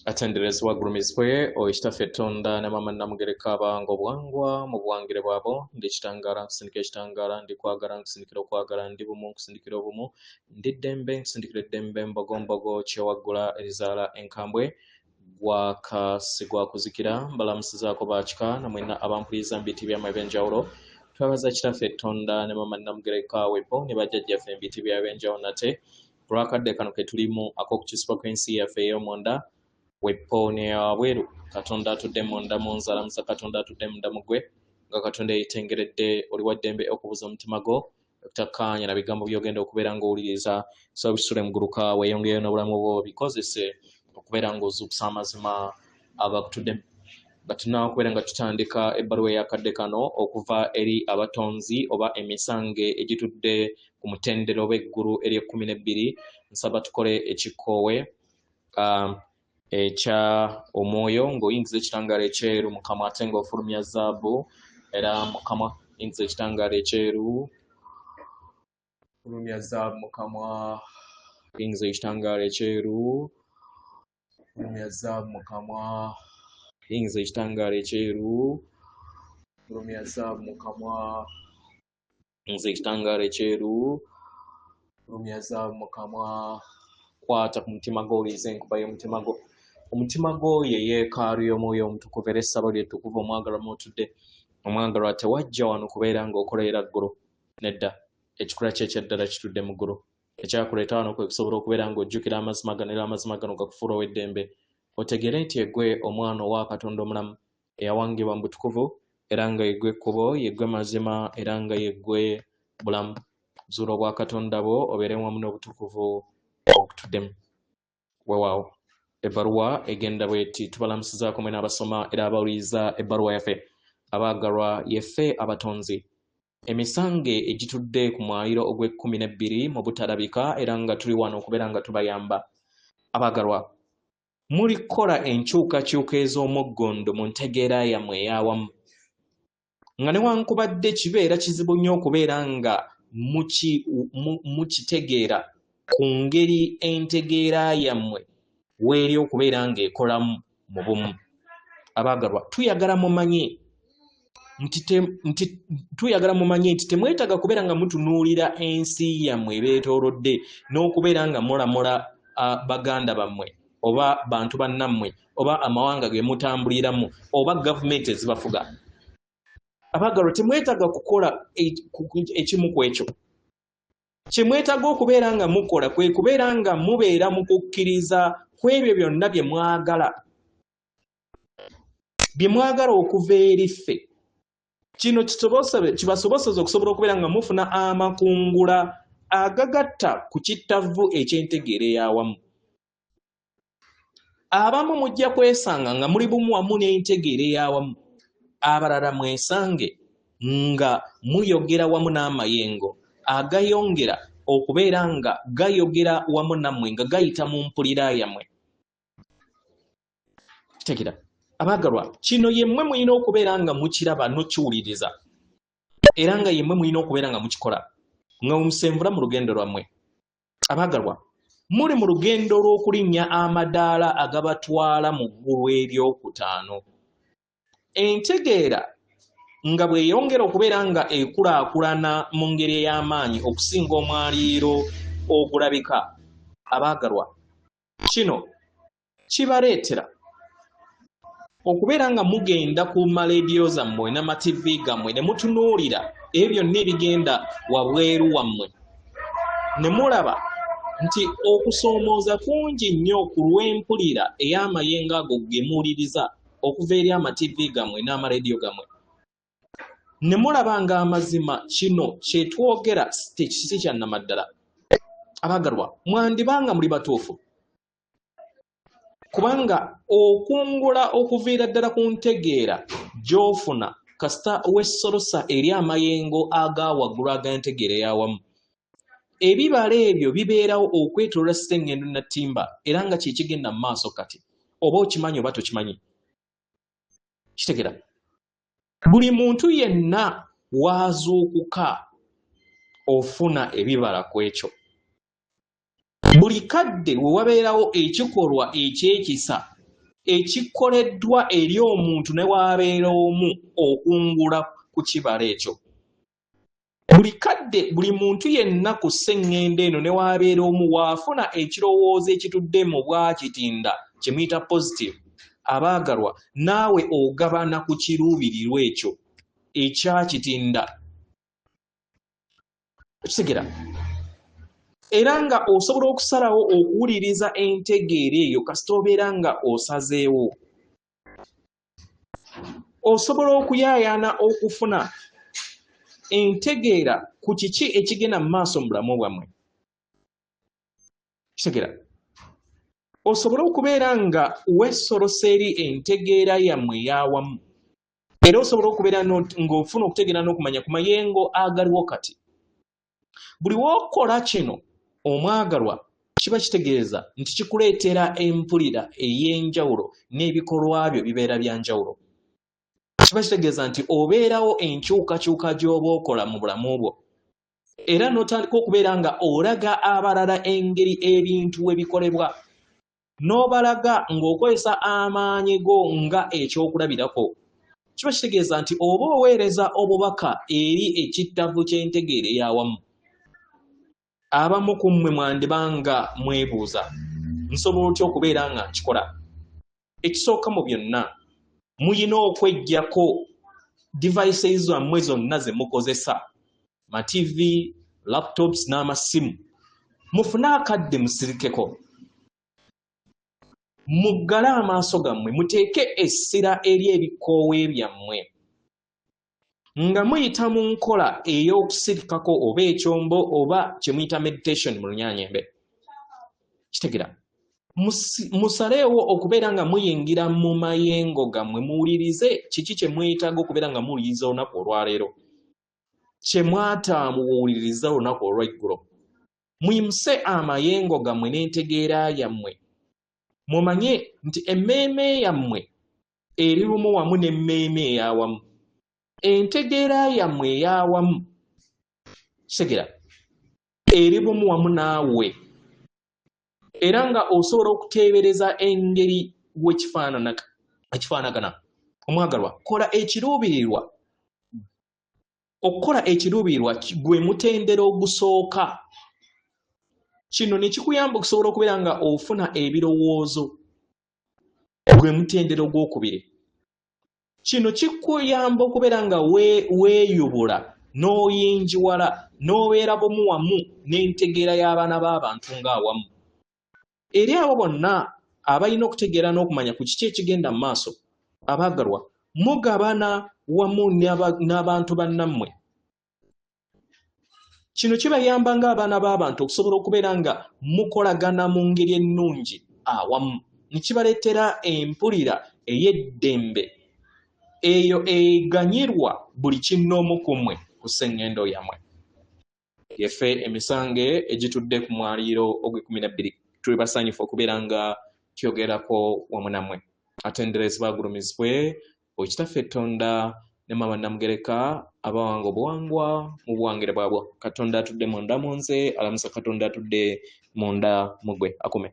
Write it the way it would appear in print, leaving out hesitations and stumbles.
atenderezwa gurumizwe oyitaffe Tonda ne mama namugereka abange obwangwa mu buwangire bwabo ndi kitangala nkusindikira ekitangala ndi kwagala nkusindikira okwagala ndi bumu nkusindikira obumu ndi ddembe nkusindikira eddembe mbogombogo kyewaggula erizaala enkambwe gwakasigwa kuzikira mbalamusizaako baakika namwena abampuliriza mu biti byamwe ebyenjawulo twebaza kitaffe Tonda ne mama namugereka wepo ne bajjajjaffe mu biti byabwe ebyenjawulo nate olwakadde kano ke tulimu ak'okukisibwa kw'ensi yaffe ey'omunda wepo ne wabweru Katonda atudde munda mu nzalamusa Katonda atudde munda mugwe nga Katonda yetengeredde oli wa ddembe okubuza omutima gwo okutakkaanya na bigambo by'ogenda okubeera ng'owuliriza so bisule muguluka weeyongeyo n'obulamu bwo bikozese okubeera ng'ozuukusa amazima agakutudde nga tulina okubeera nga tutandika ebbaluwa ey'akadde kano okuva eri abatonzi oba emisange egitudde ku mutendera oba eggulu ery'e12 nsaba tukole ekikoowe ekya omwoyo ng'oyingiza ekitangaala ekyeru mukama ate ng'ofulumya zaabu era mukama yingiza ekitangaala ekyeru fulumya zaabu mukama yingiza ekitangaala ekyeru fulumya zaabu mukama yingiza ekitangaala ekyeru fulumya zaabu mukama yingiza ekitangaala ekyeru fulumya zaabu mukama kwata ku mutima gwo oliiza enkuba y'omutima gwo omutima gwo ye yeekaalu y'omwoyo omutukuvu era essabo lyettukuvu omwagalwa mwotudde omwagalwa tewajja wano kubeera ng'okolerera ggulu nedda ekikula kye ekyaddala kitudde mu ggulu ekyakuleeta wano kwe kusobola okubeera ng'ojjukira amazima gano era amazima gano gakufuula ow'eddembe otegere nti yeggwe omwana owa Katonda omulamu eyawangibwa mu butukuvu era nga yeggwe ekkubo yeggwe mazima era nga yeggwe bulamu zuula obwa Katonda bwo obeere wamu n'obutukuvu okutuddemu weewaawo ebbaluwa egenda bweti tubalamusizaako mwena abasoma era abawuliriza ebbaluwa yaffe abaagalwa yeffe abatonzi emisange egitudde ku mwaliiro ogw'e12 mu butalabika era nga tuli wano okubeera nga tubayamba abaagalwa muli kukola enkyukakyuka ez'omuggondo mu ntegeera yammwe ey'awamu nga newankubadde kibeera kizibu nnyo okubeera nga mukitegeera ku ngeri entegeera yammwe weeri okubeera ng'ekolamu mu bumu abaagalwa tuyagala mumanye nti temwetaaga kubeera nga mutunuulira ensi yammwe ebeetoolodde n'okubeera nga mulamula baganda bammwe oba bantu bannammwe oba amawanga ge mutambuliramu oba gavumenti ezibafuga abaagalwa temwetaaga kukola ekimu ku ekyo kye mwetaaga okubeera nga mukola kwe kubeera nga mubeera mu kukkiriza ku ebyo byonna bye mwagala okuva eri ffe kino kibasoboseza okusobola okubeera nga mufuna amakungula agagatta ku kittavu eky'entegeera ey'awamu abamu mujja kwesanga nga muli bumu wamu n'entegeera ey'awamu abalala mwesange nga muyogera wamu n'amayengo agayongera okubeera nga gayogera wamu nammwe nga gayita mu mpulira yammwe kitegera abaagalwa kino yemmwe mulina okubeera nga mukiraba n'okiwuliriza era nga yemmwe mulina okubeera nga mukikola nga musenvula mu lugendo lwammwe abaagalwa muli mu lugendo lw'okulinnya amadaala agabatwala mu ggulu eryokutaano entegeera nga bweyongera okubeera nga ekulaakulana mu ngeri ey'amaanyi okusinga omwaliiro ogulabika abaagalwa kino kibaleetera okubeera nga mugenda ku maleediyo zammwe n'amativi gammwe ne mutunuulira ebyo byonna ebigenda wabweru wammwe ne mulaba nti okusoomooza kungi nnyo ku lw'empulira ey'amayengo ago ge muwuliriza okuva eri amativi gammwe n'amaleediyo gammwe ne mulaba nga amazima kino kyetwogera si kyannamaddala abaagalwa mwandibanga muli batuufu kubanga okungula okuviira ddala ku ntegeera gy'ofuna kasita wessolosa eri amayengo agawaggulu ag'entegeera ey'awamu ebibala ebyo bibeerawo okwetoloola sitengendo nattimba era nga kyekigenda mu maaso kati oba okimanyi oba tokimanyi kitegera buli muntu yenna waazuukuka ofuna ebibala ku ekyo buli kadde we wabeerawo ekikolwa ekyekisa ekikoleddwa eri omuntu ne waabeera omu okungula ku kibala ekyo. Buli muntu yenna ku sseŋŋendo eno ne waabeera omu waafuna ekirowoozo ekitudde mu bwakitinda kye muyita positive, abaagalwa naawe ogabana ku kiruubirirwa ekyo ekyakitinda. Kitegera era nga osobola okusalawo okuwuliriza entegeera eyo kasita obeera nga osazeewo. Osobola okuyaayaana okufuna entegeera ku kiki ekigenda mu maaso mu bulamu bwammwe. Kitegera osobola okubeera nga weesolosa eri entegeera yammwe ey'awamu, era osobola okubeera ng'ofuna okutegeera n'okumanya ku mayengo agaliwo kati. Buli w'okola kino omwagalwa kiba kitegeeza nti kikuleetera empulira ey'enjawulo n'ebikolwa byo bibeera bya njawulo. Kiba kitegeeza nti obeerawo enkyukakyuka gy'oba okola mu bulamu bwo, era n'otandika okubeera nga olaga abalala engeri ebintu we bikolebwa, n'obalaga ng'okozesa amaanyi go nga ekyokulabirako. Kiba kitegeeza nti oba oweereza obubaka eri ekittavu ky'entegeera ey'awamu. Abamu ku mmwe mwandibanga mwebuuza nsobola otya okubeera nga nkikola? Ekisooka mu byonna muyina okweggyako devices zammwe zonna ze mukozesa, ma TV, laptops n'amasimu, mufune akadde musirikeko, muggale amaaso gammwe, muteeke essira eri ebikoowe byammwe nga muyita mu nkola ey'okusirikako oba ekyombo oba kye muyita meditation mu Lunyaanyembe. Kitegera musaleewo okubeera nga muyingira mu mayengo gammwe, muwulirize kiki kye mwetaaga okubeera nga muwuliriza olunaku olwaleero, kye mwataamuwuliriza olunaku olw'eggulo. Muyimuse amayengo gammwe n'entegeera yammwe, mumanye nti emmeeme yammwe eri lumu wamu n'emmeeme ey'awamu, entegeera yammwe ey'awamu kitegera eri bumu wamu naawe, era nga osobola okuteebereza engeri wekifaanagana. Omwagalwa, kola ekiruubirirwa. Okukola ekiruubirirwa gwe mutendera ogusooka. Kino ne kikuyamba okusobola okubeera nga ofuna ebirowoozo, gwe mutendera ogwokubiri. Kino kikuyamba okubeera nga weeyubula n'oyinjiwala n'obeera bumu wamu n'entegeera y'abaana b'abantu ng'awamu. Eri abo bonna abalina okutegeera n'okumanya ku kiki ekigenda mu maaso, abaagalwa, mugabana wamu n'abantu bannammwe. Kino kibayamba ng'abaana b'abantu okusobola okubeera nga mukolagana mu ngeri ennungi awamu, ne kibaleetera empulira ey'eddembe eyo eganyirwa buli kinnoomu ku mmwe ku sseŋŋendo yammwe. Yeffe emisange egitudde ku mwaliiro ogw'12 tuli basanyufu okubeera nga tyogerako wamu nammwe. Atenderezi baagulumizibwe Kitaffe Katonda ne Maama Namugereka abawanga obuwangwa mu buwangire bwabwe. Katonda atudde munda mu nze, alamusa Katonda atudde munda mu gwe. Akume.